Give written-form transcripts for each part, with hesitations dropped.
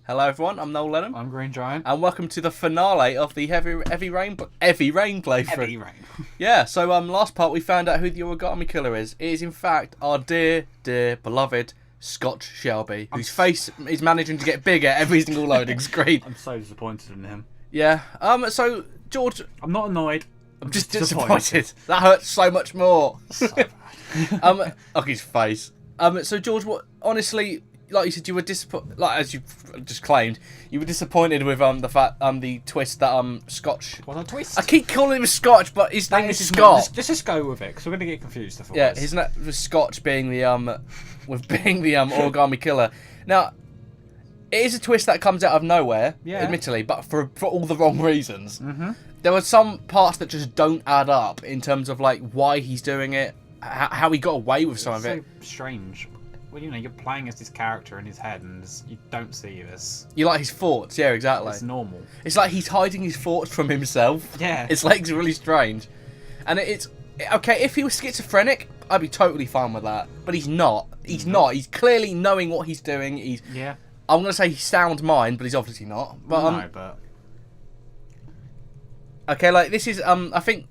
Hello everyone, I'm Noel Lennon. I'm Green Giant. And welcome to the finale of the Heavy Rain playthrough. Heavy Rain. Yeah, so last part we found out who the origami killer is. It is in fact our dear, beloved Scotch Shelby, whose face is managing to get bigger every single loading screen. I'm so disappointed in him. Yeah. So George, I'm not annoyed. I'm just disappointed. That hurts so much more. So bad. Look his face. So George, what honestly, like you said, you were disappointed. Like as you just claimed, you were disappointed with the fact the twist that Scotch. What a twist! I keep calling him Scotch, but his name is Let's Scott. just go with it, because we're gonna get confused. Yeah, his name was Scotch being the origami killer. Now, it is a twist that comes out of nowhere, admittedly, but for all the wrong reasons. Mm-hmm. There were some parts that just don't add up in terms of like why he's doing it, how he got away with some of it. It's so strange. Well, you're playing as this character in his head, and you don't see this. You like his thoughts, yeah, exactly. It's normal. It's like he's hiding his thoughts from himself. Yeah. It's like it's really strange. And it's okay, if he was schizophrenic, I'd be totally fine with that. But he's not. He's not. He's clearly knowing what he's doing. I'm gonna say he's sound mind, but he's obviously not. But no, but okay, like this is I think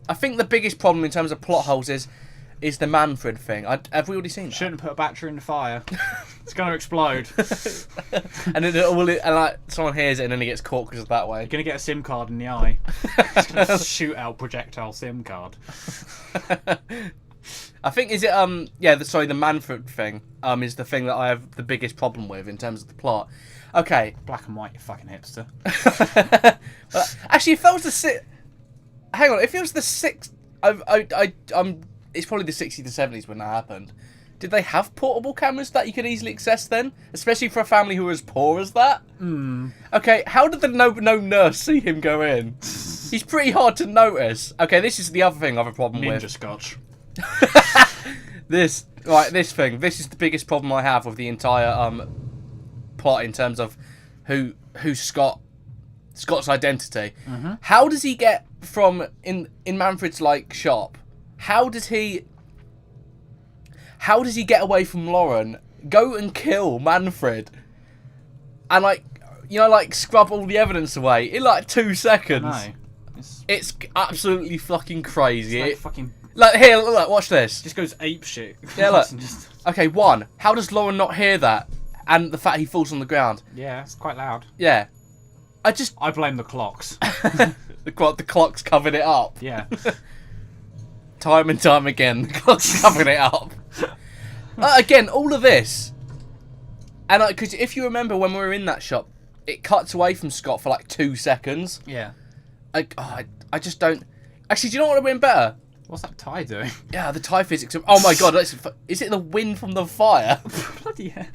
the biggest problem in terms of plot holes is the Manfred thing. Have we already seen that? Shouldn't put a battery in the fire. It's going to explode. And then like someone hears it and then he gets caught because of that way. You're going to get a SIM card in the eye. It's going to shoot out projectile SIM card. I think the Manfred thing is the thing that I have the biggest problem with in terms of the plot. Okay. Black and white, you fucking hipster. Actually, if that was the hang on, if it was the sixth, it's probably the 60s to 70s when that happened. Did they have portable cameras that you could easily access then? Especially for a family who were as poor as that? Okay, how did the no nurse see him go in? He's pretty hard to notice. Okay, this is the other thing I have a problem with. Ninja Scotch. This is the biggest problem I have with the entire plot in terms of who Scott's identity. How does he get from in Manfred's like shop? How does he get away from Lauren, go and kill Manfred, and like scrub all the evidence away in like 2 seconds? No. It's absolutely fucking crazy. It's like fucking... Like, here, look, watch this. Just goes ape shit. Yeah, look. Okay, one, how does Lauren not hear that? And the fact he falls on the ground. Yeah, it's quite loud. Yeah. I blame the clocks. The clock's covered it up. Yeah. Time and time again, the clock's covering it up. Again, all of this. And because if you remember when we were in that shop, it cuts away from Scott for like 2 seconds. Yeah. I just don't... Actually, do you know what would have been better? What's that tie doing? Yeah, the tie physics. Oh my god, is it the wind from the fire? Bloody hell.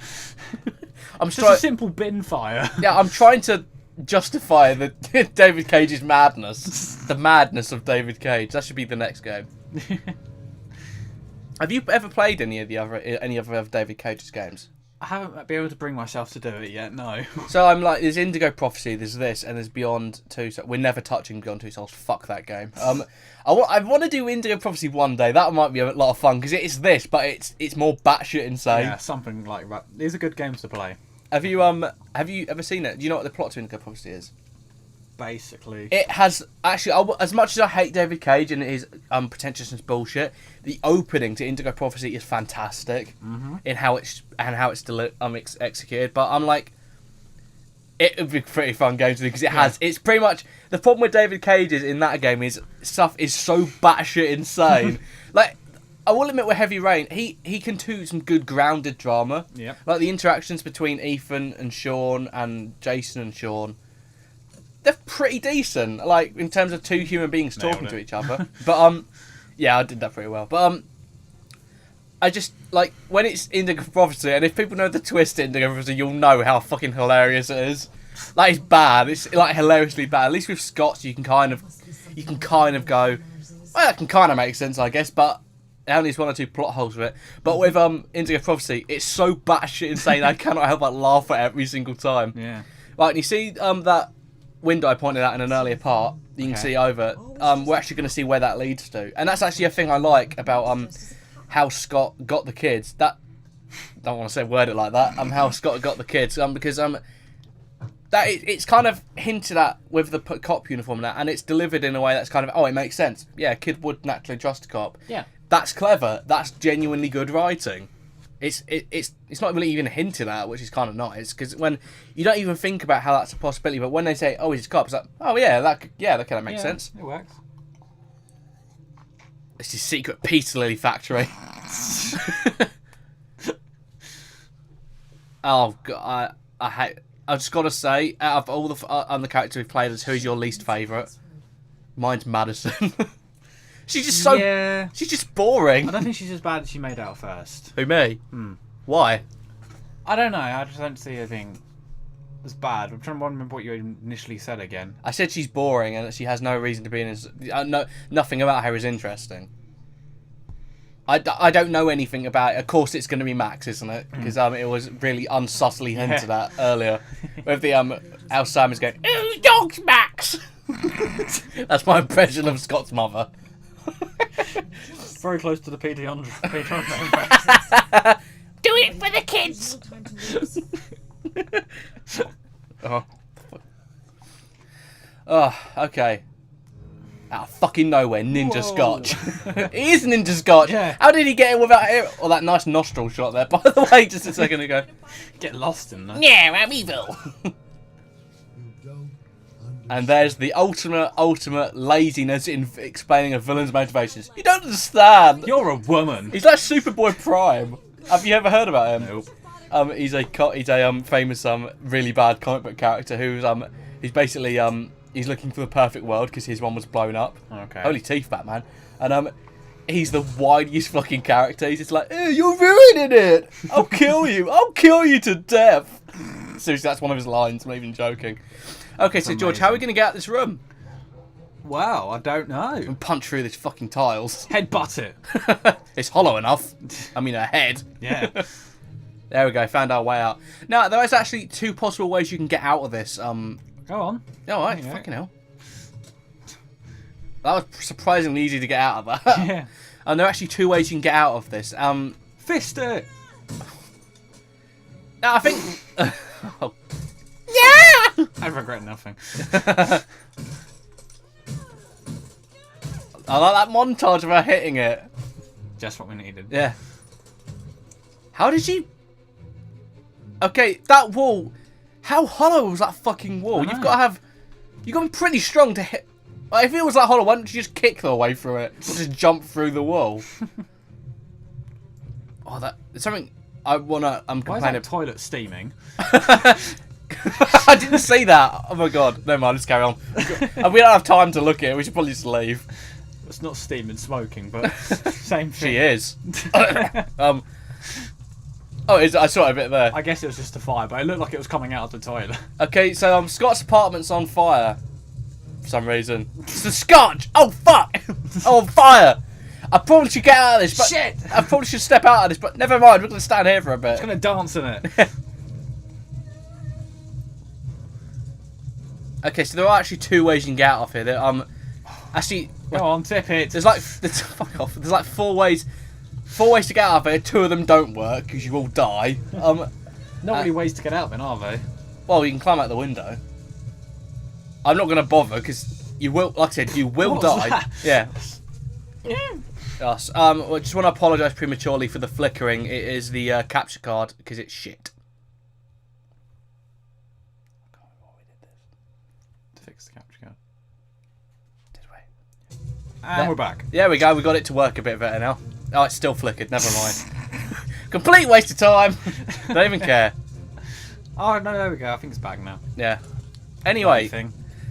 I'm just a simple bin fire. Yeah, I'm trying to justify the David Cage's madness. The madness of David Cage. That should be the next game. Have you ever played any of David Cage's games? I haven't been able to bring myself to do it yet, no. So I'm like, there's Indigo Prophecy, there's this, and there's Beyond Two Souls. We're never touching Beyond Two Souls. Fuck that game. I want to do Indigo Prophecy one day. That might be a lot of fun because it's this, but it's more batshit insane. Yeah, something like that. These are good games to play. Have you ever seen it? Do you know what the plot to Indigo Prophecy is? Basically, it has actually, as much as I hate David Cage and his pretentiousness bullshit, the opening to Indigo Prophecy is fantastic in how it's executed. But I'm like, it would be a pretty fun game to do because it's pretty much the problem with David Cage is in that game is stuff is so batshit insane. Like, I will admit with Heavy Rain, he can do some good grounded drama. Yeah, like the interactions between Ethan and Sean and Jason and Sean. They're pretty decent, like in terms of two human beings talking to each other. But yeah, I did that pretty well. But I just like when it's Indigo Prophecy, and if people know the twist in Indigo Prophecy, you'll know how fucking hilarious it is. Like, it's bad. It's like hilariously bad. At least with Scots, you can kind of go, well, that can kind of make sense, I guess. But it only has one or two plot holes with it. But with Indigo Prophecy, it's so batshit insane. I cannot help but laugh at it every single time. Yeah. Like, you see that window I pointed out in an earlier part, you can see over. We're actually going to see where that leads to, and that's actually a thing I like about how Scott got the kids. That don't want to say word it like that. How Scott got the kids. Because it's kind of hinted at with the cop uniform and that, and it's delivered in a way that's kind of it makes sense. Yeah, a kid would naturally trust a cop. Yeah, that's clever. That's genuinely good writing. It's not really even hinted at, which is kind of nice, because when you don't even think about how that's a possibility, but when they say, "Oh, he's a cop," it's like, "Oh yeah, that kind of makes sense." It works. It's his secret peace lily factory. Oh God, I hate. I've just got to say, out of all the characters we've played as, who's your least favourite? Mine's Madison. She's just so. Yeah. She's just boring. I don't think she's as bad as she made out first. Who, me? Why? I don't know. I just don't see anything as bad. I'm trying to remember what you initially said again. I said she's boring and that she has no reason to be in his. Nothing about her is interesting. I don't know anything about it. Of course, it's going to be Max, isn't it? Because it was really unsussly hinted at earlier with the Alzheimer's going, "Ooh, dog's Max." That's my impression of Scott's mother. Very close to the Peter Andre. Do it for the kids. Okay. Out of fucking nowhere, Ninja Scotch. He is Ninja Scotch. Yeah. How did he get in without it? Oh, that nice nostril shot there, by the way, just a second ago. Get lost in that. Yeah, I'm evil. And there's the ultimate laziness in explaining a villain's motivations. You don't understand. You're a woman. He's like Superboy Prime. Have you ever heard about him? Nope. He's a famous really bad comic book character he's basically he's looking for the perfect world because his one was blown up. Okay. Holy teeth, Batman. And he's the wiliest fucking character. He's just like, you're ruining it. I'll kill you. I'll kill you to death. Seriously, that's one of his lines. I'm not even joking. Okay, so George, how are we going to get out of this room? Wow, I don't know. And punch through these fucking tiles. Headbutt it. It's hollow enough. I mean, a head. Yeah. There we go. Found our way out. Now, there is actually 2 possible ways you can get out of this. Go on. All right. Fucking hell. That was surprisingly easy to get out of that. Yeah. And there are actually 2 ways you can get out of this. Fist it. Now, I think. Yeah. I regret nothing. I like that montage of her hitting it. Just what we needed. Yeah. How did you? Okay, that wall. How hollow was that fucking wall? You've got to be pretty strong to hit. Like, if it was that hollow, why don't you just kick the way through it? Or just jump through the wall? Oh, that's something I wanna. I'm complaining. Why is that toilet steaming? I didn't see that. Oh my god. Never mind. Let's carry on. We don't have time to look at it. We should probably just leave. It's not steaming, smoking, but same thing. She is. Oh, I saw it a bit there. I guess it was just a fire, but it looked like it was coming out of the toilet. Okay, so Scott's apartment's on fire. For some reason. It's the Scotch! Oh, fuck! Oh, on fire! I probably should get out of this, but... Shit! I probably should step out of this, but never mind. We're going to stand here for a bit. I'm going to dance in it. Okay, so there are actually 2 ways you can get out of here. Actually... Go on, tip it. Fuck off. There's like 4 ways... 4 ways to get out of here. 2 of them don't work, because you will die. Not really ways to get out then, are they? Well, you can climb out the window. I'm not going to bother, because you will... Like I said, you will die. That? Yeah. Yes. I just want to apologise prematurely for the flickering. It is the capture card, because it's shit. I can't remember why we did this. To fix the capture card. Did we? And we're back. There we go. We got it to work a bit better now. Oh, it's still flickered. Never mind. Complete waste of time. Don't even care. Oh, no, there we go. I think it's back now. Yeah. Anyway,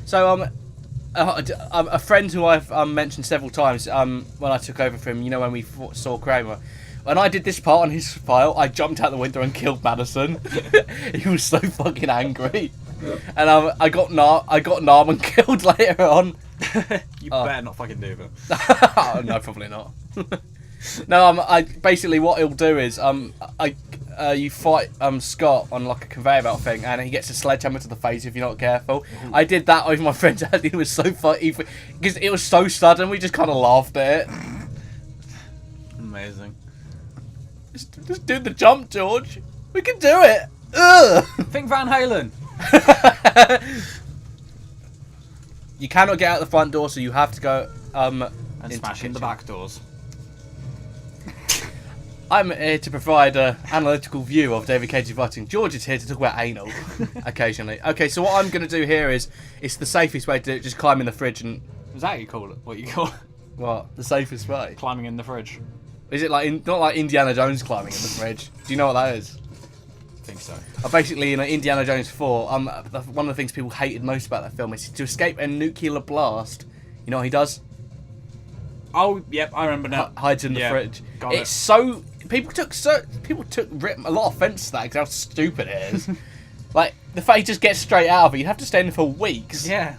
so a friend who I've mentioned several times when I took over for him, you know, when we saw Kramer, when I did this part on his file, I jumped out the window and killed Madison. He was so fucking angry. And I got Narman killed later on. You better not fucking do that. Oh, no, probably not. No, I basically what he'll do is you fight Scott on like a conveyor belt thing, and he gets a sledgehammer to the face if you're not careful. Ooh. I did that with my friend. It was so funny because it was so sudden. We just kind of laughed at it. Amazing. Just do the jump, George. We can do it. Ugh. Think Van Halen. You cannot get out the front door, so you have to go And into smash in the back doors. I'm here to provide an analytical view of David Cage's writing. George is here to talk about anal occasionally. Okay, so what I'm going to do here is, it's the safest way to do it, just climb in the fridge and... Is that what you call it? What? The safest way? Climbing in the fridge. Is it like, not like Indiana Jones climbing in the fridge? Do you know what that is? I think so. Basically, in Indiana Jones 4, one of the things people hated most about that film is to escape a nuclear blast. You know what he does? Oh, yep, I remember now. Hides in the fridge. Got It's so... People took a lot of offence to that because how stupid it is. Like, the fact he just gets straight out of it, you'd have to stay in there for weeks. Yeah.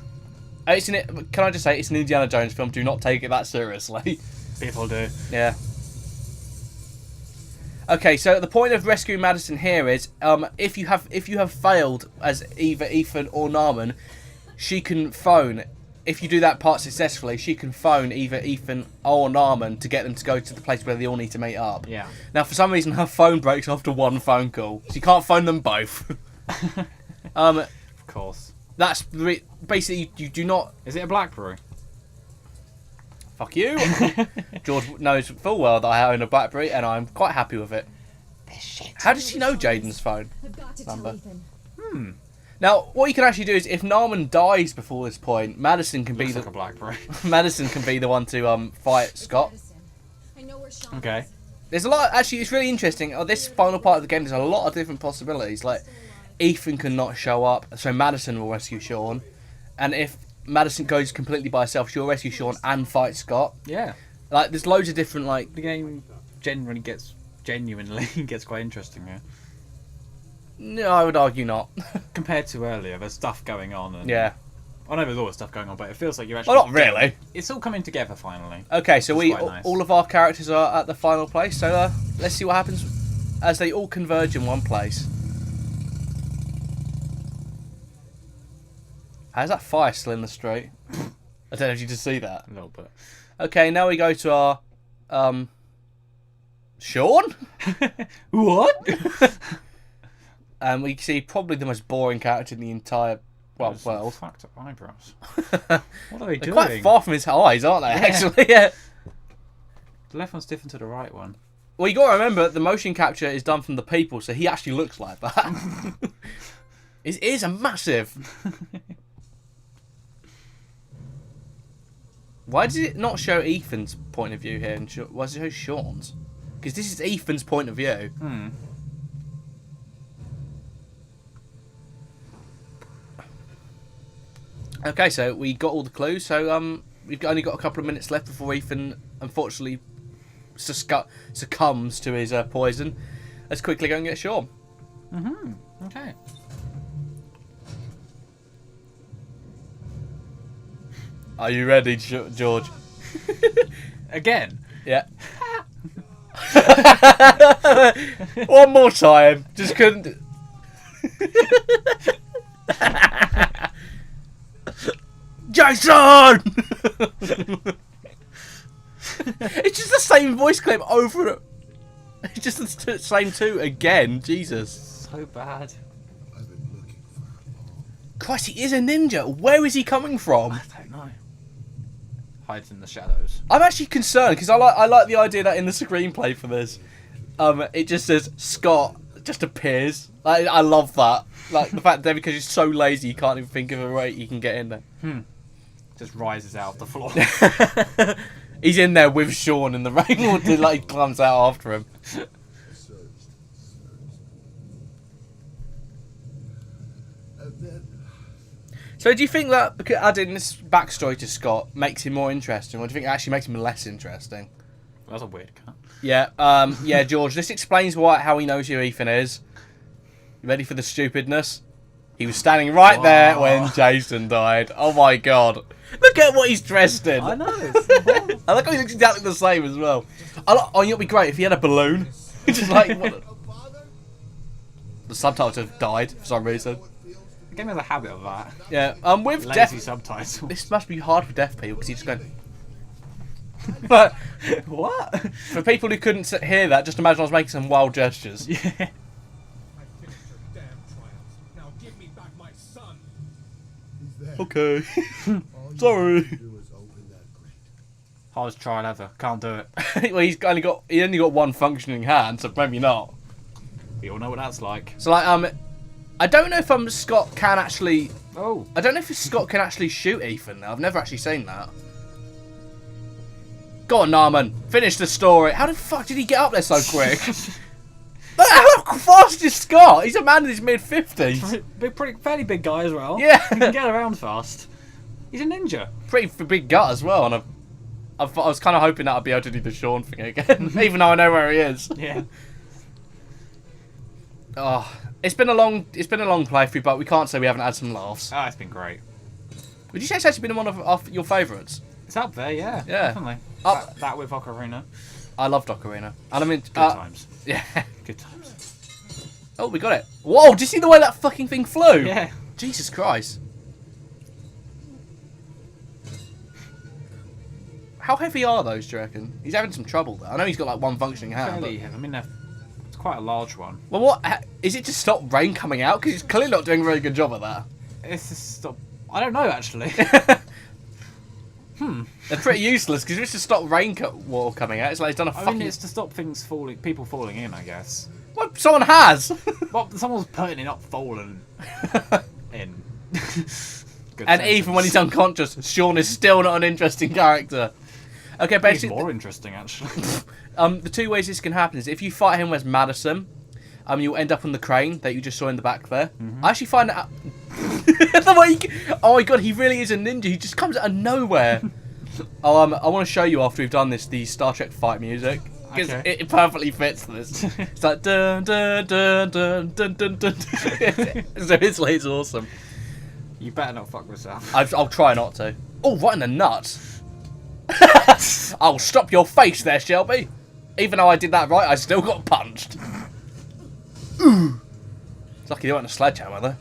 Can I just say, it's an Indiana Jones film, do not take it that seriously. People do. Yeah. Okay, so the point of rescuing Madison here is, if you have failed as either Ethan or Norman, she can phone. If you do that part successfully, she can phone either Ethan or Norman to get them to go to the place where they all need to meet up. Yeah. Now, for some reason, her phone breaks after one phone call. So you can't phone them both. Of course. That's basically, you do not... Is it a BlackBerry? Fuck you. George knows full well that I own a BlackBerry, and I'm quite happy with it. How does she know Jaden's phone number? Now, what you can actually do is, if Norman dies before this point, Madison can be Looks like a BlackBerry. Madison can be the one to fight Scott. Okay. There's a lot. Actually, it's really interesting. This final part of the game, there's a lot of different possibilities. Like, Ethan can not show up, so Madison will rescue Sean, and if Madison goes completely by herself, she'll rescue Sean and fight Scott. Yeah. Like, there's loads of different, like... The game genuinely gets quite interesting here. No, I would argue not. Compared to earlier, there's stuff going on. And Yeah. I know there's always stuff going on, but it feels like you're actually... Well, not really. It's all coming together, finally. Okay, so It's quite nice. all of our characters are at the final place, so let's see what happens as they all converge in one place. How's that fire still in the street? I don't know if you just see that. A little bit. Okay, now we go to our... Sean? What? And we see probably the most boring character in the entire world. Fucked up eyebrows. What are they They're doing? quite far from his eyes, aren't they, Yeah. actually? Yeah. The left one's different to the right one. Well, you got to remember, the motion capture is done from the people, so he actually looks like that. His ears are massive. Why does it not show Ethan's point of view here? And why does it show Sean's? Because this is Ethan's point of view. Okay, so we got all the clues. So we've only got a couple of minutes left before Ethan, unfortunately, succumbs to his poison. Let's quickly go and get Sean. Okay. Are you ready, George? Again? Yeah. One more time. Just couldn't. Jason! It's just the same voice clip over. It's just the same two again. Jesus. So bad. Christ, he is a ninja. Where is he coming from? I don't know. Hides in the shadows. I'm actually concerned because I like the idea that in the screenplay for this, it just says Scott just appears. Like, I love that. Like the fact that because he's so lazy, he can't even think of a way he can get in there. Just rises out of the floor. He's in there with Sean in the rain, like climbs out after him. So do you think that because adding this backstory to Scott makes him more interesting, or do you think it actually makes him less interesting? That's a weird cut. Yeah, yeah, George. This explains how he knows who Ethan is. You ready for the stupidness? He was standing right there when Jason died. Oh my god! Look at what he's dressed in. I know. I like how he looks exactly the same as well. Oh, it'd be great if he had a balloon. Just like the subtitles have died for some reason. The game has a habit of that. Yeah. With Lazy deaf subtitles. This must be hard for deaf people because he's just going. But What? for people who couldn't hear that, just imagine I was making some wild gestures. Yeah. I finished your damn trials. Now give me back my son. He's there. Okay. All you Sorry. have to do is open that crate. Hardest trial ever. Can't do it. Well, he only got one functioning hand, so maybe not. We all know what that's like. So like I don't know if Scott can actually. Oh. I don't know if Scott can actually shoot Ethan. I've never actually seen that. Go on, Narman. Finish the story. How the fuck did he get up there so quick? How fast is Scott? He's a man in his mid-50s. Fairly big guy as well. Yeah. He can get around fast. He's a ninja. Pretty big gut as well. And I was kind of hoping that I'd be able to do the Sean thing again, even though I know where he is. Yeah. Oh, it's been a long playthrough, but we can't say we haven't had some laughs. Ah, it's been great. Would you say it's actually been one of your favourites? It's up there, yeah. Yeah. Definitely. Up. That with Ocarina. I love Ocarina. And I mean, Good times. yeah. Good times. Oh, we got it. Whoa! Do you see the way that fucking thing flew? Yeah. Jesus Christ. How heavy are those, do you reckon? He's having some trouble there. I know he's got like one functioning hand. Fairly heavy. I mean, it's quite a large one. Well, what is it to stop rain coming out? Because he's clearly not doing a very good job at that. It's just stop. I don't know actually. They're pretty useless because it's to stop water coming out. It's like he's done a I fucking. mean, it's to stop people falling in, I guess. Well, someone has. Well, someone's putting it, not falling in. Good And sentence. even when he's unconscious, Sean is still not an interesting character. Okay, He's basically, more interesting actually. the two ways this can happen is if you fight him as Madison, you'll end up on the crane that you just saw in the back there. I actually find that the way oh my god, he really is a ninja. He just comes out of nowhere. I want to show you after we've done this the Star Trek fight music because Okay. it perfectly fits this. It's like dun dun dun dun dun dun dun. So it's awesome. You better not fuck yourself. I'll try not to. Oh, right in the nuts. I'll stop your face there, Shelby. Even though I did that right, I still got punched. It's lucky they weren't a sledgehammer, though.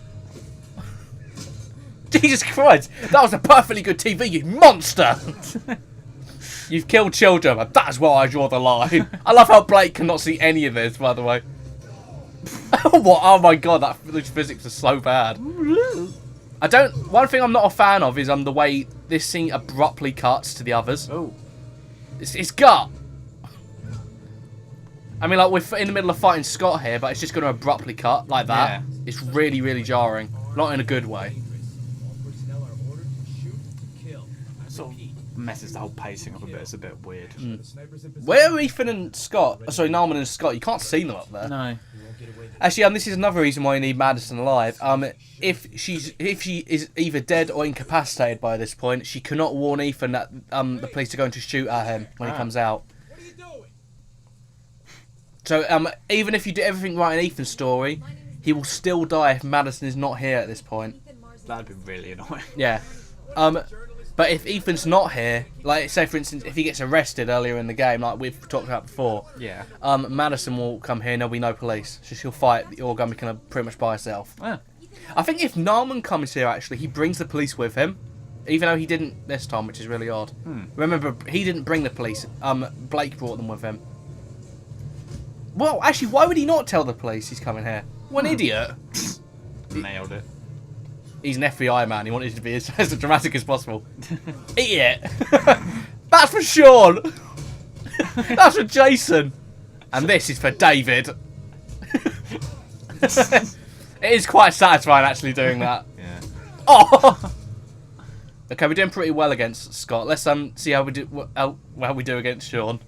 Jesus Christ! That was a perfectly good TV, you monster! You've killed children, but that's where I draw the line. I love how Blake cannot see any of this, by the way. What? Oh my god, those physics are so bad. One thing I'm not a fan of is the way this scene abruptly cuts to the others. Oh. It's gut. I mean, like, we're in the middle of fighting Scott here, but it's just going to abruptly cut like that. Yeah. It's really, really jarring. Not in a good way. All personnel are ordered to shoot, kill. I Sort repeat. of messes the whole pacing up a bit. It's a bit weird. The snipers in position. Where are Ethan and Scott? Oh, sorry, Narman and Scott. You can't see them up there. No. You won't get away. Actually, this is another reason why you need Madison alive. If she is either dead or incapacitated by this point, she cannot warn Ethan that the police are going to shoot at him when he comes out. What are you doing? So even if you do everything right in Ethan's story, he will still die if Madison is not here at this point. That'd be really annoying. Yeah. But if Ethan's not here, like say for instance, if he gets arrested earlier in the game, like we've talked about before, Yeah. Madison will come here and there'll be no police. So she'll fight the origami kind of pretty much by herself. Yeah. I think if Narman comes here, actually, he brings the police with him, even though he didn't this time, which is really odd. Remember, he didn't bring the police. Blake brought them with him. Well, actually, why would he not tell the police he's coming here? What an idiot! Nailed it. He's an FBI man. He wanted it to be as dramatic as possible. Eat it. That's for Sean. That's for Jason. And this is for David. It is quite satisfying actually doing that. Yeah. Oh. Okay, we're doing pretty well against Scott. Let's see how we do. How we do against Sean.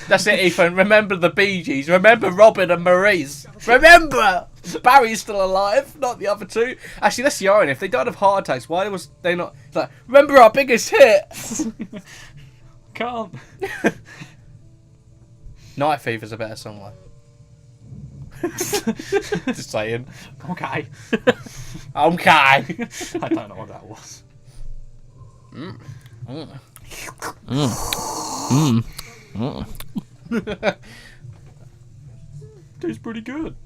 That's it, Ethan. Remember the Bee Gees. Remember Robin and Maurice. Remember Barry's still alive, not the other two. Actually, that's the irony. If they died of heart attacks, why was they not? It's like, remember our biggest hit. Can't. Night Fever's a better song, though. Just saying. Okay. Okay. I don't know what that was. Tastes pretty good.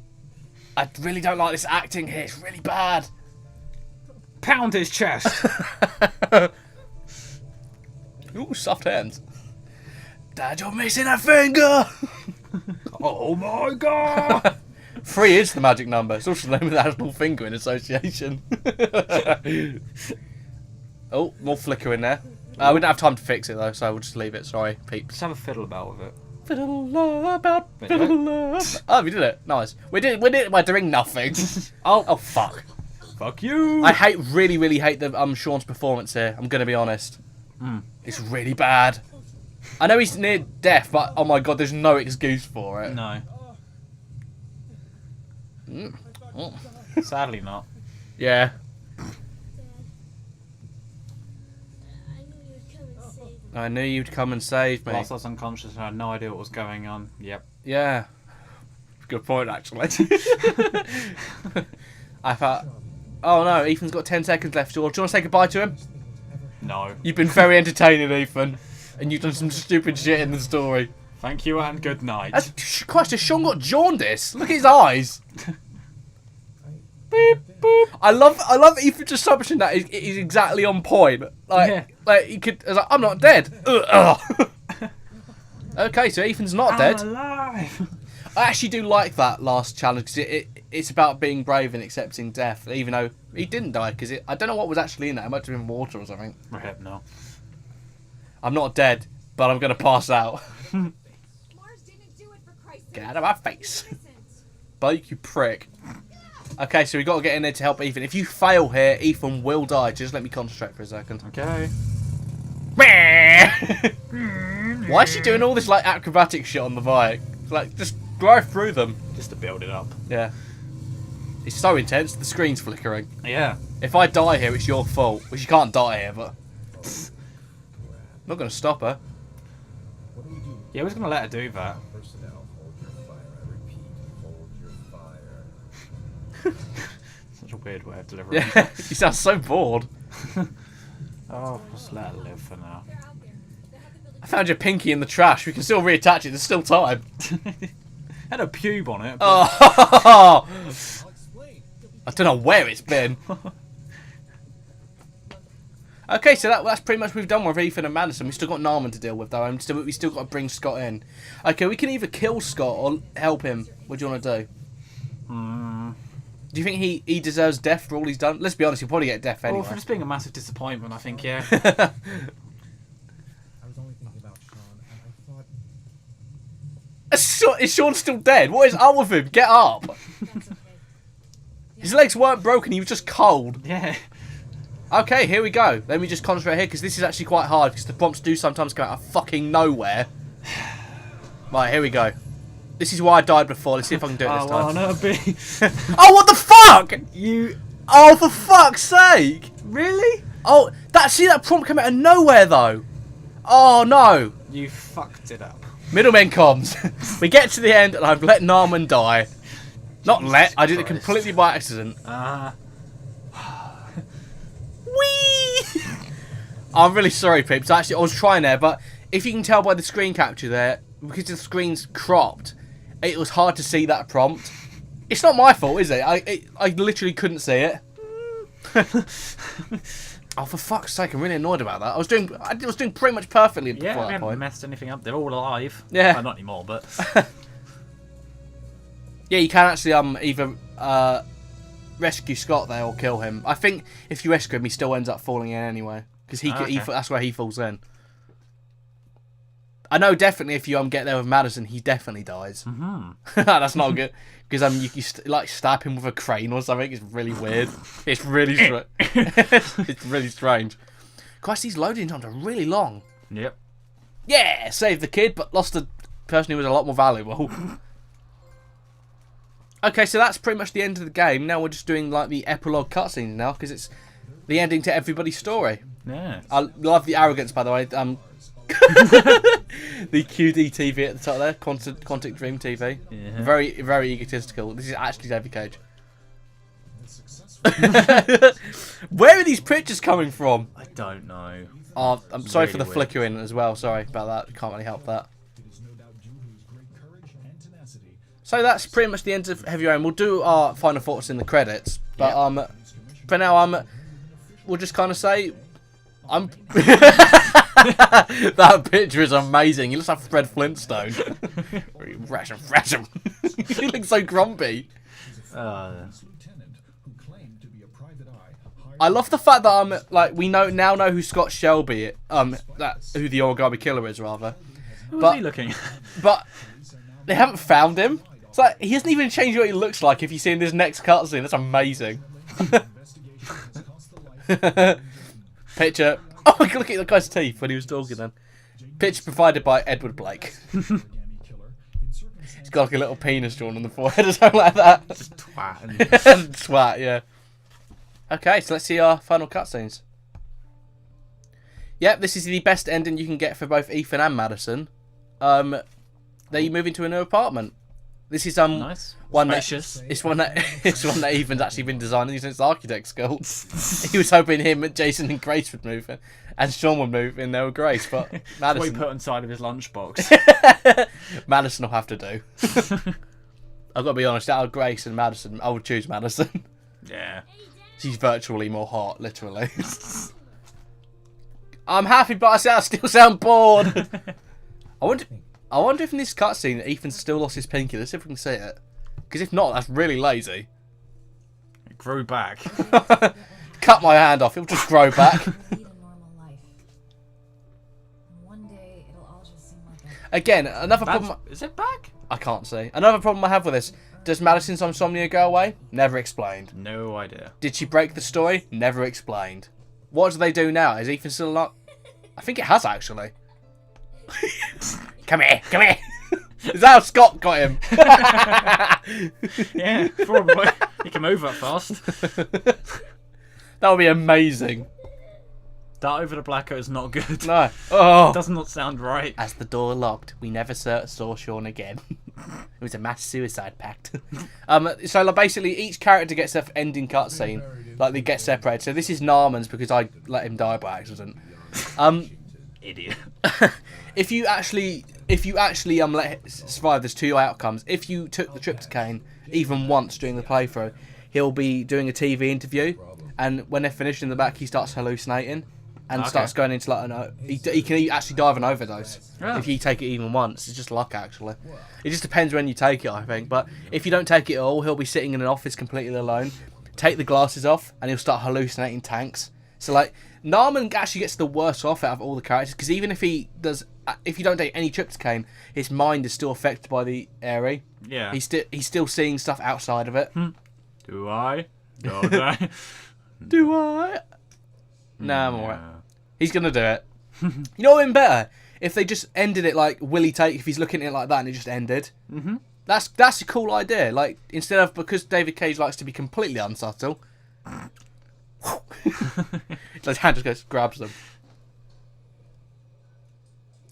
I really don't like this acting here. It's really bad. Pound his chest. Ooh, soft hands. Dad, you're missing a finger! Oh my god! 3 is the magic number. It's also the name of the National Fingering Association. Oh, more flicker in there. We don't have time to fix it though, so we'll just leave it. Sorry, peeps. Just have a fiddle about with it. Fiddle about, There you fiddle. Oh, we did it. Nice. We did it by doing nothing. Oh, fuck. Fuck you! I really hate the Sean's performance here. I'm gonna be honest. It's really bad. I know he's near death, but oh my god, there's no excuse for it. No. Oh. Sadly not. Yeah. I knew you'd come and save me. Whilst I was unconscious and I had no idea what was going on. Yep. Yeah. Good point, actually. I thought, oh no, Ethan's got 10 seconds left, George. Do you want to say goodbye to him? No. You've been very entertaining, Ethan. And you've done some stupid shit in the story. Thank you and good night. Christ, has Sean got jaundice? Look at his eyes. Beep, boop. I love Ethan's assumption that it is exactly on point. Like he could. Like, I'm not dead. Okay, so Ethan's not dead. I'm alive. I actually do like that last challenge because it's about being brave and accepting death, even though he didn't die. Because I don't know what was actually in that. It might have been water or something. Right, no. I'm not dead, but I'm gonna pass out. Mars didn't do it for Christ's sake. Get out of my face, Innocent. Blake, you prick. Okay, so we got to get in there to help Ethan. If you fail here, Ethan will die. Just let me concentrate for a second. Okay. Why is she doing all this like acrobatic shit on the bike? Like, just drive through them. Just to build it up. Yeah. It's so intense. The screen's flickering. Yeah. If I die here, it's your fault. Which you can't die here, but I'm not gonna stop her. What do we do? Yeah, we're just gonna let her do that. Personnel, hold your fire. I repeat, hold your fire. Such a weird way of delivering. Yeah, you sound so bored. Oh, just let her live for now. They're out there. They have the building. I found your pinky in the trash. We can still reattach it. There's still time. Had a pube on it. But Oh, I'll explain. I don't know where it's been. Okay, so that's pretty much we've done with Ethan and Madison. We've still got Norman to deal with, though. We still got to bring Scott in. Okay, we can either kill Scott or help him. What do you want to do? Do you think he deserves death for all he's done? Let's be honest, he'll probably get death anyway. Well, for just being a massive disappointment, I think, yeah. I was only thinking about Sean, and I thought Is Sean still dead? What is up with him? Get up. That's okay. His legs weren't broken, he was just cold. Yeah. Okay, here we go. Let me just concentrate here, because this is actually quite hard, because the prompts do sometimes come out of fucking nowhere. Right, here we go. This is why I died before. Let's see if I can do it this I time. wanna be. Oh, what the fuck? You. Oh, for fuck's sake. Really? Oh, that prompt came out of nowhere, though. Oh, no. You fucked it up. Middleman comms. We get to the end, and I've let Narman die. Not let, I did it Christ. completely by accident. Whee! I'm really sorry, peeps. Actually, I was trying there, but if you can tell by the screen capture there, because the screen's cropped, it was hard to see that prompt. It's not my fault, is it? I literally couldn't see it. Oh, for fuck's sake! I'm really annoyed about that. I was doing pretty much perfectly Yeah, before we that haven't point. messed anything up. They're all alive. Yeah. Well, not anymore, but. Yeah, you can actually either rescue Scott there or kill him. I think if you rescue him, he still ends up falling in anyway, because Okay. that's where he falls in. I know definitely if you get there with Madison, he definitely dies. That's not good, because you like stab him with a crane or something. It's really weird. It's really it's really strange. Christ, these loading times are really long. Yep. Yeah, saved the kid, but lost the person who was a lot more valuable. Okay, so that's pretty much the end of the game. Now we're just doing like the epilogue cutscenes now, because it's the ending to everybody's story. Yeah. I love the arrogance, by the way. The QD TV at the top there, Quantic Dream TV. Yeah. Very, very egotistical. This is actually David Cage. Where are these pictures coming from? I don't know. Oh, I'm sorry for the Really weird. flickering as well. Sorry about that. Can't really help that. it is no doubt due to his great courage and tenacity. So that's pretty much the end of Heavy Rain. We'll do our final thoughts in the credits, but for now we'll just kind of say I'm That picture is amazing. He looks like Fred Flintstone. Rash him. He looks so grumpy. Lieutenant who claimed to be a private eye. I love the fact that like we now know who Scott Shelby who the Origami Killer is rather. Who was But- he looking? But they haven't found him. It's like he hasn't even changed what he looks like if you see in this next cutscene. That's amazing. Picture. Oh my god, look at the guy's teeth when he was talking then. Picture provided by Edward Blake. He's got like a little penis drawn on the forehead or something like that. Just twat. Twat, yeah. Okay, so let's see our final cutscenes. Yep, this is the best ending you can get for both Ethan and Madison. They move into a new apartment. This is Nice. one that, Spacious. it's one that Ethan's actually been designing since architect school. He was hoping him, Jason, and Grace would move in, and Sean would move in there with Grace, but What he Madison, put inside of his lunchbox. Madison will have to do. I've got to be honest. Out of Grace and Madison, I would choose Madison. Yeah. She's virtually more hot, literally. I'm happy, but I still sound bored. I wonder if in this cutscene Ethan still lost his pinky. Let's see if we can see it. Because if not, that's really lazy. It grew back. Cut my hand off; it'll just grow back. Lead a normal life. And one day it'll all just seem like a Again, another problem. Is it back? I can't see. Another problem I have with this. Does Madison's insomnia go away? Never explained. No idea. Did she break the story? Never explained. What do they do now? Is Ethan still not? I think it has actually. Come here. Is that how Scott got him? Yeah, probably. He can move up fast. That would be amazing. That over the black coat is not good. No. Oh. Does not sound right. As the door locked, we never saw Sean again. It was a mass suicide pact. So like, basically, each character gets their ending cutscene. Like they get separated. So this is Narman's because I let him die by accident. Idiot. If you actually let it survive, there's two outcomes. If you took the tryptocane even once during the playthrough, he'll be doing a TV interview, and when they're finished in the back, he starts hallucinating and Okay. starts going into like he can actually die of an overdose Yeah. if you take it even once. It's just luck actually. It just depends when you take it, I think. But if you don't take it at all, he'll be sitting in an office completely alone. Take the glasses off, and he'll start hallucinating tanks. So like Narman actually gets the worst off out of all the characters because even if you don't take any tryptocane, his mind is still affected by the area. Yeah. He's still seeing stuff outside of it. Do I? Don't I? Do I? Nah, I'm alright. Yeah. He's gonna do it. You know what would be better? If they just ended it like Willie Take, if he's looking at it like that and it just ended. Mm-hmm. That's a cool idea. Like instead of, because David Cage likes to be completely unsubtle. His hand just goes, grabs them.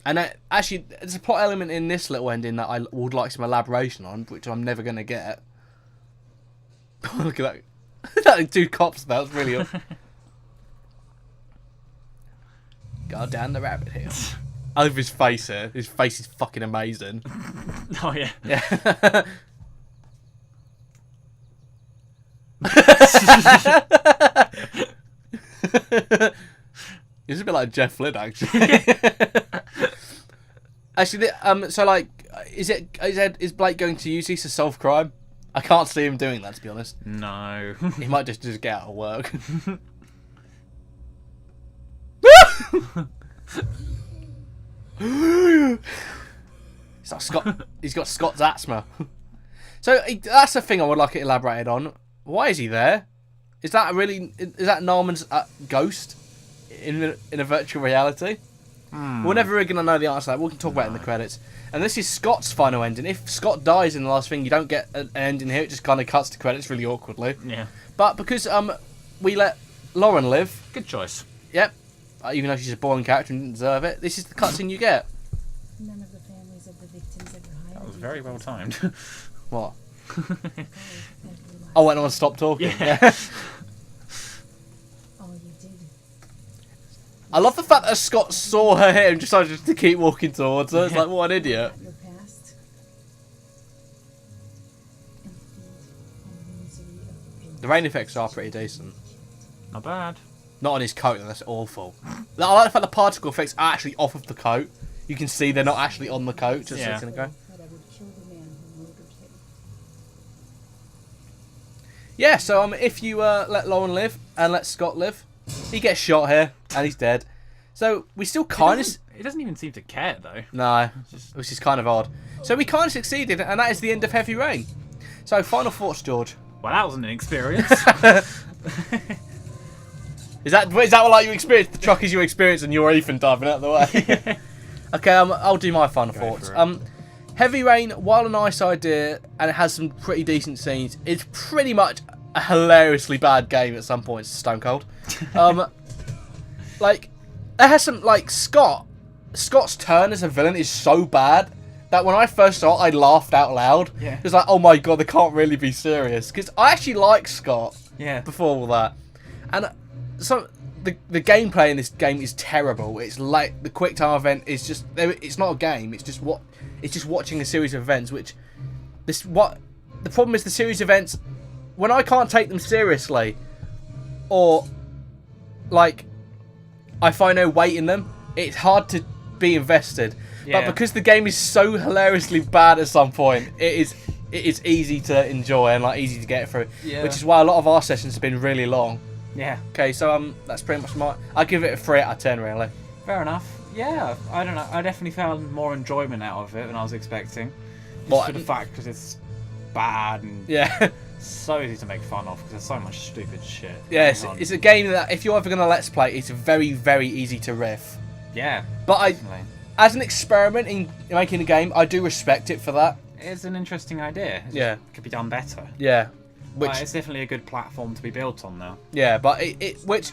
And actually, there's a plot element in this little ending that I would like some elaboration on, which I'm never going to get. Look at that. That two cops, that was really... Go down the rabbit hole. I love his face here. His face is fucking amazing. Oh yeah. Yeah. He's a bit like Jeff Flynn, actually. Actually, so like, is Blake going to use this to solve crime? I can't see him doing that, to be honest. No. He might just get out of work. He's like Scott. He's got Scott's asthma. So that's the thing I would like it elaborated on. Why is he there? Is that Norman's ghost in a virtual reality? We're never really gonna know the answer to that. We can talk about it in the credits. And this is Scott's final ending. If Scott dies in the last thing, you don't get an ending here. It just kind of cuts to credits really awkwardly. Yeah. But because we let Lauren live, Good choice. yep, even though she's a boring character and didn't deserve it, this is the cutscene you get. None of the families of the victims ever hired That was you very to well this timed. What? every last Oh, wait, no one stopped talking. Yeah. all you did. I love the fact that Scott saw her here and decided to keep walking towards her. It's Yeah. like, what an idiot. Your past. And feed on the misery of the The rain effects are pretty decent. Not bad. Not on his coat, though. That's awful. I like the fact the particle effects are actually off of the coat. You can see they're not actually on the coat. Just a second ago. That I would kill the man who murdered him. Yeah, so if you let Lauren live and let Scott live, he gets shot here and he's dead. So we still kind of... He doesn't even seem to care, though. No, which is kind of odd. So we kind of succeeded, and that is the end of Heavy Rain. So final thoughts, George. Well, that wasn't an experience. Is that what like you experienced? The truckies you experienced and your Ethan diving out of the way? Okay, I'll do my final thoughts. Heavy Rain, while a nice idea, and it has some pretty decent scenes, it's pretty much a hilariously bad game at some points, Stone Cold. Like, it has some, like, Scott's turn as a villain is so bad that when I first saw it, I laughed out loud. Yeah. It was like, oh my god, they can't really be serious. Because I actually like Scott before all that. And so the gameplay in this game is terrible. It's like the quick time event is just, it's not a game. It's just watching a series of events. The problem is the series of events, when I can't take them seriously, or like I find no weight in them, it's hard to be invested. Yeah. But because the game is so hilariously bad at some point, it is easy to enjoy and like easy to get through. Yeah. Which is why a lot of our sessions have been really long. Yeah. Okay, so that's pretty much I give it a 3 out of 10 really. Fair enough. Yeah, I don't know. I definitely found more enjoyment out of it than I was expecting. Just What? for the fact because it's bad and Yeah. so easy to make fun of because there's so much stupid shit. Yes, going on. it's a game that if you're ever going to let's play, it's very, very easy to riff. Yeah. But definitely. as an experiment in making a game, I do respect it for that. It's an interesting idea. Yeah. It could be done better. Yeah. But it's definitely a good platform to be built on now. Yeah, but which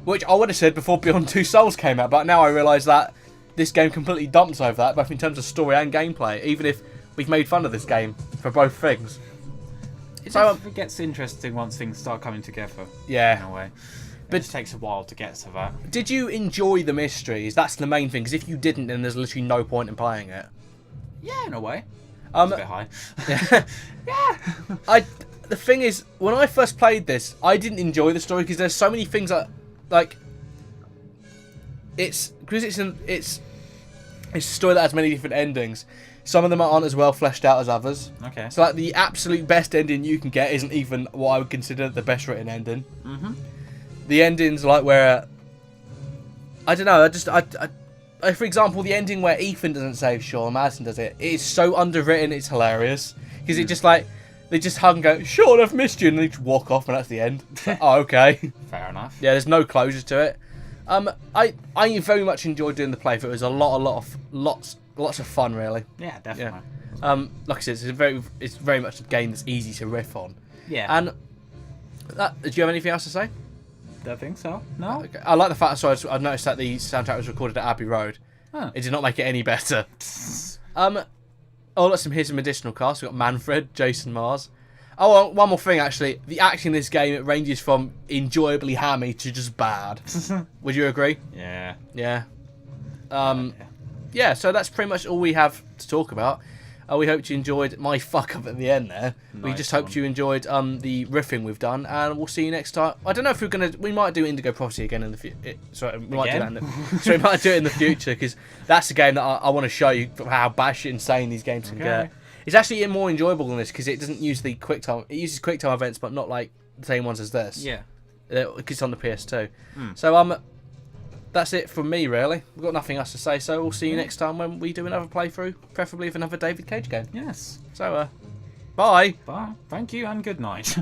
I would have said before Beyond Two Souls came out, but now I realise that this game completely dumps over that, both in terms of story and gameplay, even if we've made fun of this game for both things. It So, definitely gets interesting once things start coming together. Yeah. In a way. But- It just takes a while to get to that. Did you enjoy the mysteries? That's the main thing, because if you didn't, then there's literally no point in playing it. Yeah, in a way. It's a bit high. Yeah. The thing is, when I first played this, I didn't enjoy the story because there's so many things that, like, it's a story that has many different endings. Some of them aren't as well fleshed out as others. Okay. So, like, the absolute best ending you can get isn't even what I would consider the best written ending. Mm-hmm. The endings, like, where I don't know. For example, the ending where Ethan doesn't save Sean, Madison does it. It is so underwritten. It's hilarious because it just like. They just hug and go, Sean, I've missed you, and they just walk off, and that's the end. Like, oh, okay. Fair enough. Yeah, there's no closure to it. I very much enjoyed doing the playthrough. It was lots of fun, really. Yeah, definitely. Like I said, it's very much a game that's easy to riff on. Yeah. And do you have anything else to say? Don't think so. No. Okay. I like the fact. So I've noticed that the soundtrack was recorded at Abbey Road. Huh. It did not make it any better. Here's some additional cast. We've got Manfred, Jason Mars. Oh, one more thing, actually. The acting in this game, it ranges from enjoyably hammy to just bad. Would you agree? Yeah. Yeah. Yeah, so that's pretty much all we have to talk about. We hope you enjoyed my fuck up at the end there. We Nice just hoped one. you enjoyed the riffing we've done, and we'll see you next time. I don't know if we might do Indigo Prophecy again in the future. Sorry, we might do that. We might do it in the future because that's a game that I want to show you how batshit insane these games can get. It's actually more enjoyable than this because it doesn't use the quick time. It uses quick time events, but not like the same ones as this. Yeah. Because it's on the PS2. So that's it from me, really. We've got nothing else to say, so we'll see you next time when we do another playthrough, preferably of another David Cage game. Yes. So, bye. Bye. Thank you and good night.